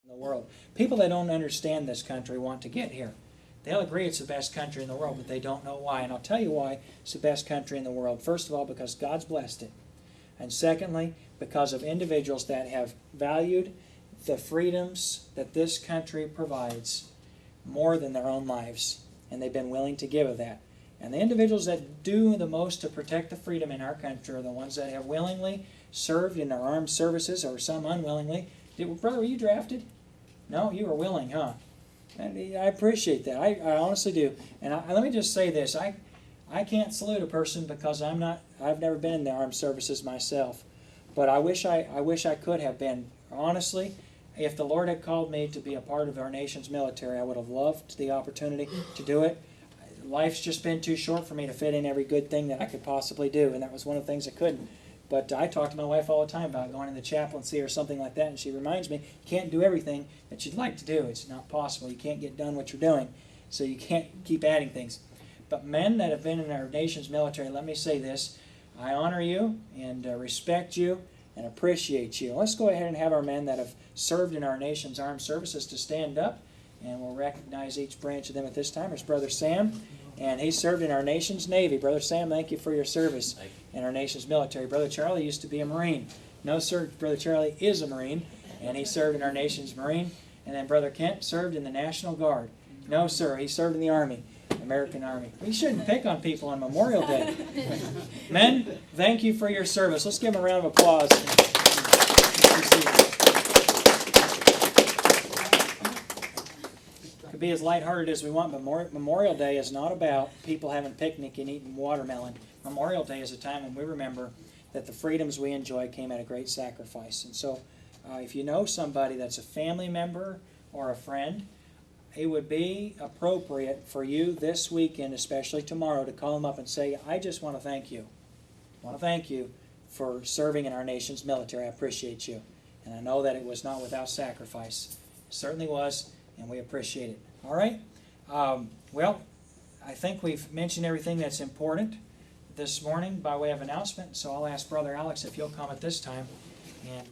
in the world. People that don't understand this country want to get here. They'll agree it's the best country in the world, but they don't know why. And I'll tell you why it's the best country in the world. First of all, because God's blessed it. And secondly, because of individuals that have valued the freedoms that this country provides more than their own lives. And they've been willing to give of that. And the individuals that do the most to protect the freedom in our country are the ones that have willingly served in our armed services, or some unwillingly. Brother, were you drafted? No, you were willing, huh? And I appreciate that. I honestly do. And let me just say this. I can't salute a person because I've never been in the armed services myself. But I wish I could have been. Honestly, if the Lord had called me to be a part of our nation's military, I would have loved the opportunity to do it. Life's just been too short for me to fit in every good thing that I could possibly do, and that was one of the things I couldn't. But I talk to my wife all the time about going in the chaplaincy or something like that, and she reminds me, you can't do everything that you'd like to do. It's not possible. You can't get done what you're doing, so you can't keep adding things. But men that have been in our nation's military, let me say this, I honor you and respect you and appreciate you. Let's go ahead and have our men that have served in our nation's armed services to stand up, and we'll recognize each branch of them at this time. There's Brother Sam, and he served in our nation's Navy. Brother Sam, thank you for your service in our nation's military. Brother Charlie used to be a Marine. No, sir, Brother Charlie is a Marine, and he served in our nation's Marine. And then Brother Kent served in the National Guard. No, sir, he served in the Army, American Army. We shouldn't pick on people on Memorial Day. Men, thank you for your service. Let's give them a round of applause. Could be as lighthearted as we want, but Memorial Day is not about people having a picnic and eating watermelon. Memorial Day is a time when we remember that the freedoms we enjoy came at a great sacrifice. And so if you know somebody that's a family member or a friend, it would be appropriate for you this weekend, especially tomorrow, to call them up and say, I just want to thank you. I want to thank you for serving in our nation's military. I appreciate you. And I know that it was not without sacrifice. It certainly was, and we appreciate it. All right? Well, I think we've mentioned everything that's important this morning by way of announcement, so I'll ask Brother Alex if you'll come at this time. And